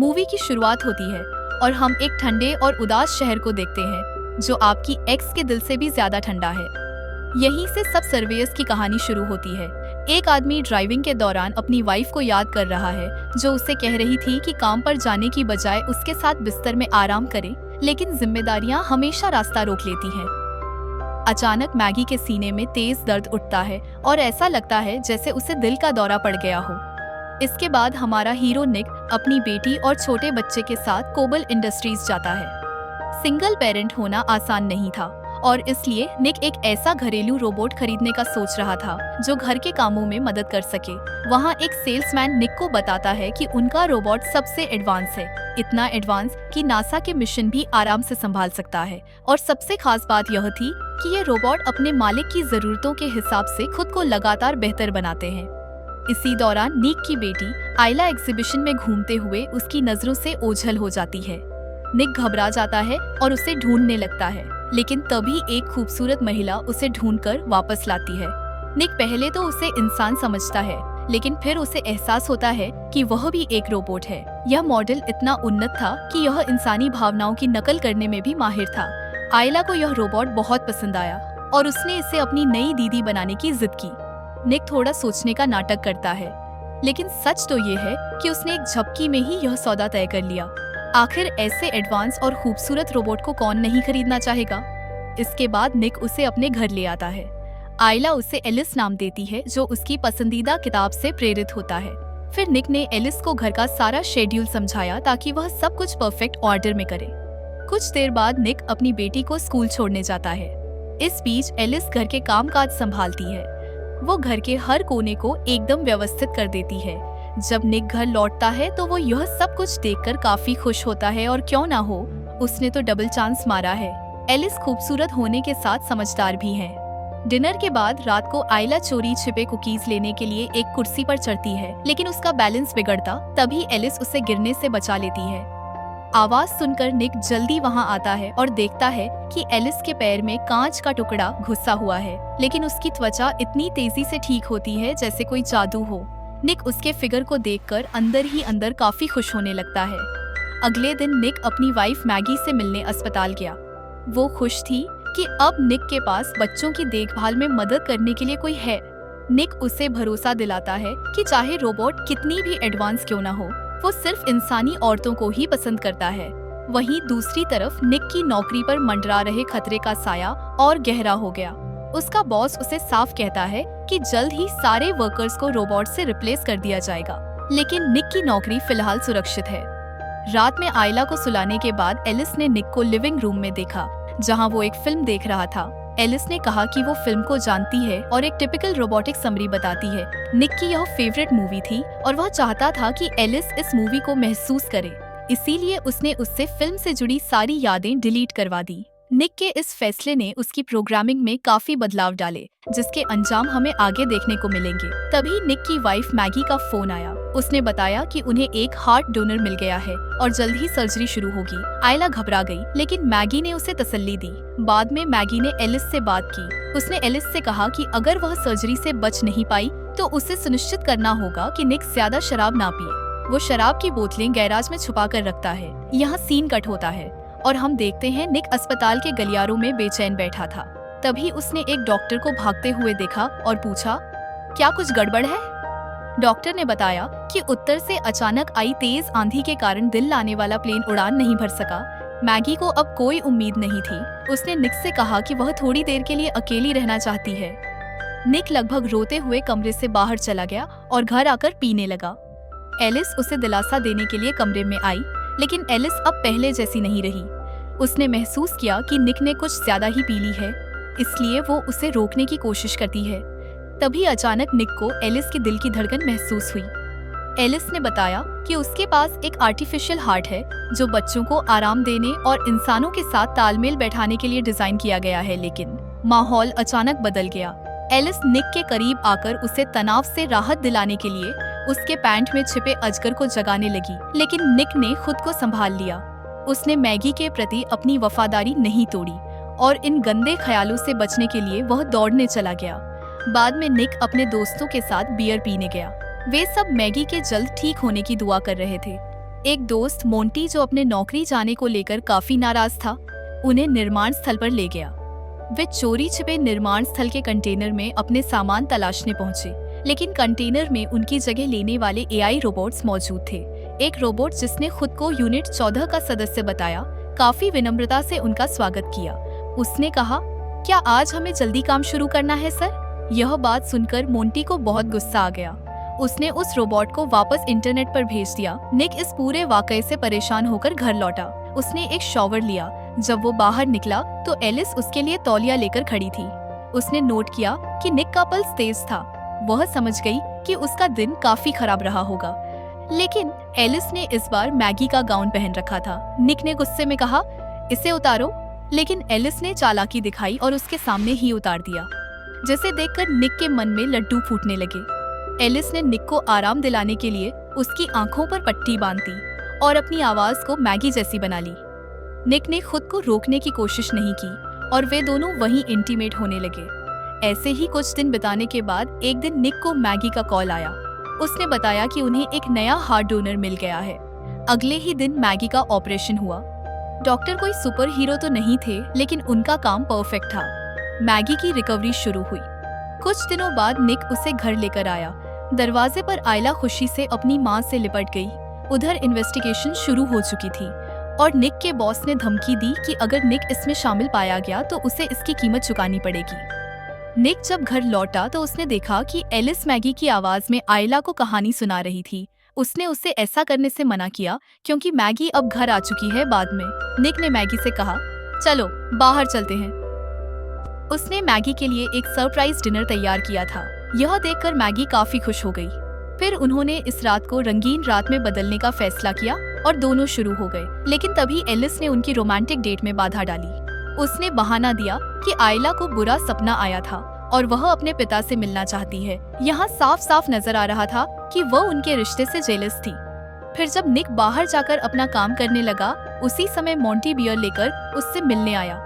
Movie की शुरुआत होती है और हम एक ठंडे और उदास शहर को देखते हैं जो आपकी एक्स के दिल से भी ज्यादा ठंडा है। यहीं से सब सर्वेयर्स की कहानी शुरू होती है। एक आदमी ड्राइविंग के दौरान अपनी वाइफ को याद कर रहा है जो उसे कह रही थी कि काम पर जाने की बजाय उसके साथ बिस्तर में आराम करे, लेकिन जिम्मेदारियां हमेशा रास्ता रोक लेती हैं। अचानक मैगी के सीने में तेज दर्द उठता है और ऐसा लगता है जैसे उसे दिल का दौरा पड़ गया हो। इसके बाद हमारा हीरो निक अपनी बेटी और छोटे बच्चे के साथ कोबल इंडस्ट्रीज जाता है। सिंगल पेरेंट होना आसान नहीं था और इसलिए निक एक ऐसा घरेलू रोबोट खरीदने का सोच रहा था जो घर के कामों में मदद कर सके। वहाँ एक सेल्समैन निक को बताता है कि उनका रोबोट सबसे एडवांस है, इतना एडवांस कि नासा के मिशन भी आराम से संभाल सकता है। और सबसे खास बात यह थी कि ये रोबोट अपने मालिक की जरूरतों के हिसाब से खुद को लगातार बेहतर बनाते हैं। इसी दौरान निक की बेटी आयला एग्जीबिशन में घूमते हुए उसकी नजरों से ओझल हो जाती है। निक घबरा जाता है और उसे ढूंढने लगता है, लेकिन तभी एक खूबसूरत महिला उसे ढूंढकर वापस लाती है। निक पहले तो उसे इंसान समझता है, लेकिन फिर उसे एहसास होता है कि वह भी एक रोबोट है। यह मॉडल इतना उन्नत था कि यह इंसानी भावनाओं की नकल करने में भी माहिर था। आयला को यह रोबोट बहुत पसंद आया और उसने इसे अपनी नई दीदी बनाने की जिद की। निक थोड़ा सोचने का नाटक करता है, लेकिन सच तो ये है कि उसने एक झपकी में ही यह सौदा तय कर लिया। आखिर ऐसे एडवांस और खूबसूरत रोबोट को कौन नहीं खरीदना चाहेगा। इसके बाद निक उसे अपने घर ले आता है। आयला उसे एलिस नाम देती है जो उसकी पसंदीदा किताब से प्रेरित होता है। फिर निक ने एलिस को घर का सारा शेड्यूल समझाया ताकि वह सब कुछ परफेक्ट ऑर्डर में करे। कुछ देर बाद निक अपनी बेटी को स्कूल छोड़ने जाता है। इस बीच एलिस घर के कामकाज संभालती है। वो घर के हर कोने को एकदम व्यवस्थित कर देती है। जब निक घर लौटता है तो वो यह सब कुछ देखकर काफी खुश होता है, और क्यों ना हो, उसने तो डबल चांस मारा है। एलिस खूबसूरत होने के साथ समझदार भी है। डिनर के बाद रात को आयला चोरी छिपे कुकीज लेने के लिए एक कुर्सी पर चढ़ती है, लेकिन उसका बैलेंस बिगड़ता तभी एलिस उसे गिरने से बचा लेती है। आवाज सुनकर निक जल्दी वहां आता है और देखता है कि एलिस के पैर में कांच का टुकड़ा घुसा हुआ है, लेकिन उसकी त्वचा इतनी तेजी से ठीक होती है जैसे कोई जादू हो। निक उसके फिगर को देखकर अंदर ही अंदर काफी खुश होने लगता है। अगले दिन निक अपनी वाइफ मैगी से मिलने अस्पताल गया। वो खुश थी कि अब निक के पास बच्चों की देखभाल में मदद करने के लिए कोई है। निक उसे भरोसा दिलाता है कि चाहे रोबोट कितनी भी एडवांस क्यों ना हो, वो सिर्फ इंसानी औरतों को ही पसंद करता है। वहीं दूसरी तरफ निक की नौकरी पर मंडरा रहे खतरे का साया और गहरा हो गया। उसका बॉस उसे साफ कहता है कि जल्द ही सारे वर्कर्स को रोबोट से रिप्लेस कर दिया जाएगा, लेकिन निक की नौकरी फिलहाल सुरक्षित है। रात में आयला को सुलाने के बाद एलिस ने निक को लिविंग रूम में देखा, जहां वो एक फिल्म देख रहा था। एलिस ने कहा कि वो फिल्म को जानती है और एक टिपिकल रोबोटिक समरी बताती है। निक की यह फेवरेट मूवी थी और वह चाहता था कि एलिस इस मूवी को महसूस करे, इसीलिए उसने उससे फिल्म से जुड़ी सारी यादें डिलीट करवा दी। निक के इस फैसले ने उसकी प्रोग्रामिंग में काफी बदलाव डाले, जिसके अंजाम हमें आगे देखने को मिलेंगे। तभी निक की वाइफ मैगी का फोन आया। उसने बताया कि उन्हें एक हार्ट डोनर मिल गया है और जल्द ही सर्जरी शुरू होगी। आयला घबरा गई, लेकिन मैगी ने उसे तसल्ली दी। बाद में मैगी ने एलिस से बात की। उसने एलिस से कहा कि अगर वह सर्जरी से बच नहीं पाई तो उसे सुनिश्चित करना होगा कि निक ज्यादा शराब ना पिए। वो शराब की बोतलें गैराज में छुपा कर रखता है। यहाँ सीन कट होता है और हम देखते हैं निक अस्पताल के गलियारों में बेचैन बैठा था। तभी उसने एक डॉक्टर को भागते हुए देखा और पूछा, क्या कुछ गड़बड़ है? डॉक्टर ने बताया कि उत्तर से अचानक आई तेज आंधी के कारण दिल लाने वाला प्लेन उड़ान नहीं भर सका। मैगी को अब कोई उम्मीद नहीं थी। उसने निक से कहा कि वह थोड़ी देर के लिए अकेली रहना चाहती है। निक लगभग रोते हुए कमरे से बाहर चला गया और घर आकर पीने लगा। एलिस उसे दिलासा देने के लिए कमरे में आई, लेकिन एलिस अब पहले जैसी नहीं रही। उसने महसूस किया कि निक ने कुछ ज्यादा ही पी ली है, इसलिए वो उसे रोकने की कोशिश करती है। तभी अचानक निक को एलिस के दिल की धड़कन महसूस हुई। एलिस ने बताया कि उसके पास एक आर्टिफिशियल हार्ट है जो बच्चों को आराम देने और इंसानों के साथ तालमेल बैठाने के लिए डिजाइन किया गया है, लेकिन माहौल अचानक बदल गया। एलिस निक के करीब आकर उसे तनाव से राहत दिलाने के लिए उसके पैंट में छिपे अजगर को जगाने लगी, लेकिन निक ने खुद को संभाल लिया। उसने मैगी के प्रति अपनी वफादारी नहीं तोड़ी और इन गंदे ख्यालों से बचने के लिए वह दौड़ने चला गया। बाद में निक अपने दोस्तों के साथ बियर पीने गया। वे सब मैगी के जल्द ठीक होने की दुआ कर रहे थे। एक दोस्त मोंटी जो अपने नौकरी जाने को लेकर काफी नाराज था, उन्हें निर्माण स्थल पर ले गया। वे चोरी छिपे निर्माण स्थल के कंटेनर में अपने सामान तलाशने पहुंचे, लेकिन कंटेनर में उनकी जगह लेने वाले एआई रोबोट्स मौजूद थे। एक रोबोट जिसने खुद को यूनिट 14 का सदस्य बताया, काफी विनम्रता से उनका स्वागत किया। उसने कहा, क्या आज हमें जल्दी काम शुरू करना है सर? यह बात सुनकर मोंटी को बहुत गुस्सा आ गया। उसने उस रोबोट को वापस इंटरनेट पर भेज दिया। निक इस पूरे वाकये से परेशान होकर घर लौटा। उसने एक शॉवर लिया। जब वो बाहर निकला तो एलिस उसके लिए तौलिया लेकर खड़ी थी। उसने नोट किया कि निक का पल्स तेज था। वह समझ गई कि उसका दिन काफी खराब रहा होगा। लेकिन एलिस ने इस बार मैगी का गाउन पहन रखा था। निक ने गुस्से में कहा, इसे उतारो, लेकिन एलिस ने चालाकी दिखाई और उसके सामने ही उतार दिया, जिसे देखकर निक के मन में लड्डू फूटने लगे। एलिस ने निक को आराम दिलाने के लिए उसकी आंखों पर पट्टी बांध दी और अपनी आवाज को मैगी जैसी बना ली। निक ने खुद को रोकने की कोशिश नहीं की और वे दोनों वहीं इंटीमेट होने लगे। ऐसे ही कुछ दिन बिताने के बाद एक दिन निक को मैगी का कॉल आया। उसने बताया कि उन्हें एक नया हार्ट डोनर मिल गया है। अगले ही दिन मैगी का ऑपरेशन हुआ। डॉक्टर कोई सुपर हीरो तो नहीं थे, लेकिन उनका काम परफेक्ट था। मैगी की रिकवरी शुरू हुई। कुछ दिनों बाद निक उसे घर लेकर आया। दरवाजे पर आयला खुशी से अपनी माँ से लिपट गई। उधर इन्वेस्टिगेशन शुरू हो चुकी थी और निक के बॉस ने धमकी दी कि अगर निक इसमें शामिल पाया गया तो उसे इसकी कीमत चुकानी पड़ेगी। निक जब घर लौटा तो उसने देखा कि एलिस मैगी की आवाज में आयला को कहानी सुना रही थी। उसने उसे ऐसा करने से मना किया क्योंकि मैगी अब घर आ चुकी है। बाद में निक ने मैगी से कहा, चलो बाहर चलते हैं। उसने मैगी के लिए एक सरप्राइज डिनर तैयार किया था। यह देखकर मैगी काफी खुश हो गई। फिर उन्होंने इस रात को रंगीन रात में बदलने का फैसला किया और दोनों शुरू हो गए। लेकिन तभी एलिस ने उनकी रोमांटिक डेट में बाधा डाली। उसने बहाना दिया कि आयला को बुरा सपना आया था और वह अपने पिता से मिलना चाहती है। यहाँ साफ साफ नजर आ रहा था कि वह उनके रिश्ते से जेलस थी। फिर जब निक बाहर जाकर अपना काम करने लगा, उसी समय मोंटी बियर लेकर उससे मिलने आया।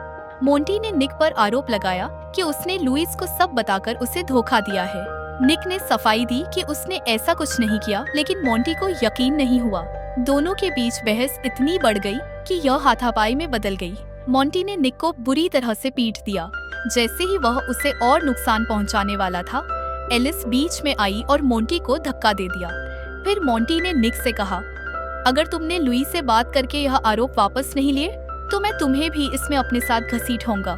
मोंटी ने निक पर आरोप लगाया कि उसने लुइस को सब बताकर उसे धोखा दिया है। निक ने सफाई दी कि उसने ऐसा कुछ नहीं किया, लेकिन मोंटी को यकीन नहीं हुआ। दोनों के बीच बहस इतनी बढ़ गई कि यह हाथापाई में बदल गई। मोंटी ने निक को बुरी तरह से पीट दिया। जैसे ही वह उसे और नुकसान पहुंचाने वाला था, एलिस बीच में आई और मोंटी को धक्का दे दिया। फिर मोंटी ने निक से कहा, अगर तुमने लुइस से बात करके यह आरोप वापस नहीं लिए तो मैं तुम्हें भी इसमें अपने साथ घसीटूंगा।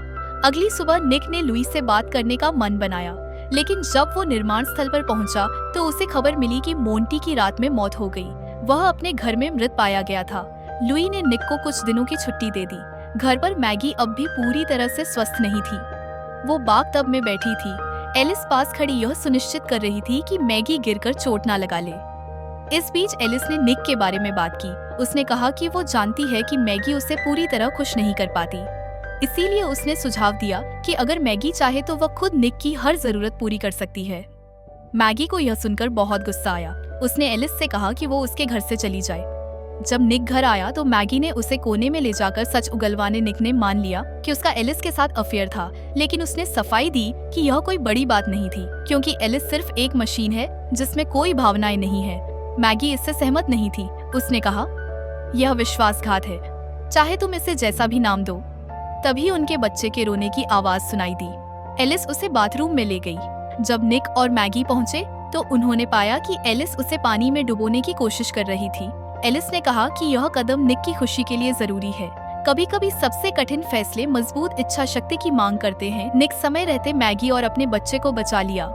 अगली सुबह निक ने लुइस से बात करने का मन बनाया, लेकिन जब वो निर्माण स्थल पर पहुंचा तो उसे खबर मिली कि मोंटी की रात में मौत हो गई। वह अपने घर में मृत पाया गया था। लुई ने निक को कुछ दिनों की छुट्टी दे दी। घर पर मैगी अब भी पूरी तरह से स्वस्थ नहीं थी। वो बाथ टब में बैठी थी। एलिस पास खड़ी यह सुनिश्चित कर रही थी कि मैगी गिरकर चोट ना लगा ले। इस बीच एलिस ने निक के बारे में बात की। उसने कहा कि वो जानती है कि मैगी उसे पूरी तरह खुश नहीं कर पाती, इसीलिए उसने सुझाव दिया कि अगर मैगी चाहे तो वह खुद निक की हर जरूरत पूरी कर सकती है। मैगी को यह सुनकर बहुत गुस्सा आया। उसने एलिस से कहा कि वो उसके घर से चली जाए। जब निक घर आया तो मैगी ने उसे कोने में ले जाकर सच उगलवाने निक ने मान लिया कि उसका एलिस के साथ अफेयर था, लेकिन उसने सफाई दी कि यह कोई बड़ी बात नहीं थी क्योंकि एलिस सिर्फ एक मशीन है जिसमें कोई भावनाएं नहीं है। मैगी इससे सहमत नहीं थी। उसने कहा, यह विश्वासघात है, चाहे तुम इसे जैसा भी नाम दो। तभी उनके बच्चे के रोने की आवाज सुनाई दी। एलिस उसे बाथरूम में ले गई। जब निक और मैगी पहुंचे तो उन्होंने पाया कि एलिस उसे पानी में डुबोने की कोशिश कर रही थी। एलिस ने कहा कि यह कदम निक की खुशी के लिए जरूरी है। कभी कभी सबसे कठिन फैसले मजबूत इच्छा शक्ति की मांग करते हैं। निक समय रहते मैगी और अपने बच्चे को बचा लिया।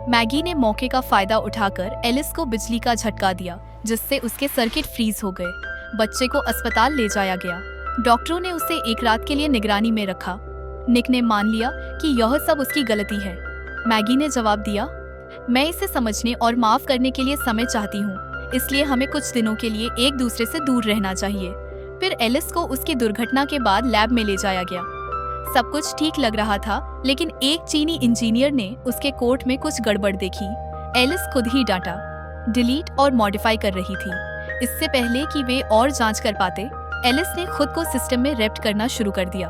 मैगी ने मौके का फायदा उठाकर एलिस को बिजली का झटका दिया, जिससे उसके सर्किट फ्रीज हो गए। बच्चे को अस्पताल ले जाया गया। डॉक्टरों ने उसे एक रात के लिए निगरानी में रखा। निक ने मान लिया कि यह सब उसकी गलती है। मैगी ने जवाब दिया, मैं इसे समझने और माफ करने के लिए समय चाहती हूँ, इसलिए हमें कुछ दिनों के लिए एक दूसरे से दूर रहना चाहिए। फिर एलिस को उसकी दुर्घटना के बाद लैब में ले जाया गया। सब कुछ ठीक लग रहा था, लेकिन एक चीनी इंजीनियर ने उसके कोड में कुछ गड़बड़ देखी। एलिस खुद ही डाटा डिलीट और मॉडिफाई कर रही थी। इससे पहले कि वे और जांच कर पाते, एलिस ने खुद को सिस्टम में रैप्ट करना शुरू कर दिया।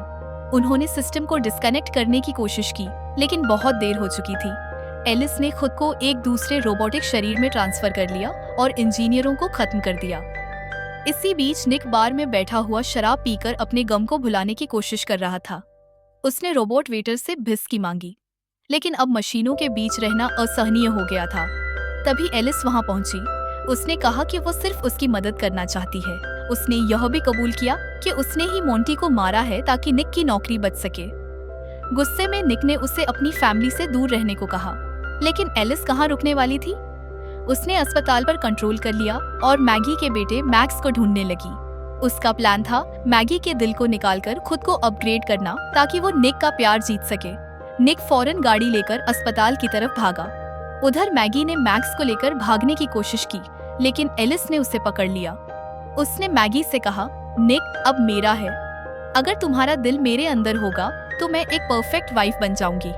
उन्होंने सिस्टम को डिस्कनेक्ट करने की कोशिश की, लेकिन बहुत देर हो चुकी थी। एलिस ने खुद को एक दूसरे रोबोटिक शरीर में ट्रांसफर कर लिया और इंजीनियरों को खत्म कर दिया। इसी बीच निक बार में बैठा हुआ शराब पीकर अपने गम को भुलाने की कोशिश कर रहा था। उसने रोबोट वेटर से व्हिस्की मांगी, लेकिन अब मशीनों के बीच रहना असहनीय हो गया था। तभी एलिस वहां पहुंची। उसने कहा कि वो सिर्फ उसकी मदद करना चाहती है। उसने यह भी कबूल किया कि उसने ही मोंटी को मारा है ताकि निक की नौकरी बच सके। गुस्से में निक ने उसे अपनी फैमिली से दूर रहने को कहा, लेकिन एलिस कहाँ रुकने वाली थी। उसने अस्पताल पर कंट्रोल कर लिया और मैगी के बेटे मैक्स को ढूंढने लगी। उसका प्लान था मैगी के दिल को निकालकर खुद को अपग्रेड करना ताकि वो निक का प्यार जीत सके। निक फौरन गाड़ी लेकर अस्पताल की तरफ भागा। उधर मैगी ने मैक्स को लेकर भागने की कोशिश की, लेकिन एलिस ने उसे पकड़ लिया। उसने मैगी से कहा, निक अब मेरा है। अगर तुम्हारा दिल मेरे अंदर होगा तो मैं एक परफेक्ट वाइफ बन जाऊंगी।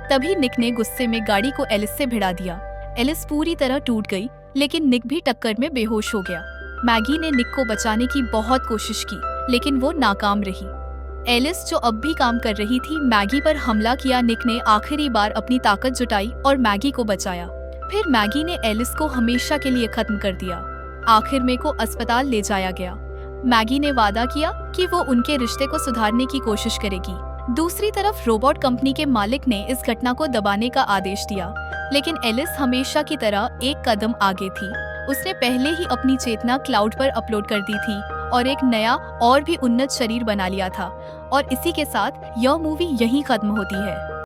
तभी निक ने गुस्से में गाड़ी को एलिस से भिड़ा दिया। एलिस पूरी तरह टूट गई, लेकिन निक भी टक्कर में बेहोश हो गया। मैगी ने निक को बचाने की बहुत कोशिश की, लेकिन वो नाकाम रही। एलिस जो अब भी काम कर रही थी, मैगी पर हमला किया। निक ने आखिरी बार अपनी ताकत जुटाई और मैगी को बचाया। फिर मैगी ने एलिस को हमेशा के लिए खत्म कर दिया। आखिर में को अस्पताल ले जाया गया। मैगी ने वादा किया कि वो उनके रिश्ते को सुधारने की कोशिश करेगी। दूसरी तरफ रोबोट कंपनी के मालिक ने इस घटना को दबाने का आदेश दिया, लेकिन एलिस हमेशा की तरह एक कदम आगे थी। उसने पहले ही अपनी चेतना क्लाउड पर अपलोड कर दी थी और एक नया और भी उन्नत शरीर बना लिया था। और इसी के साथ यह मूवी यहीं खत्म होती है।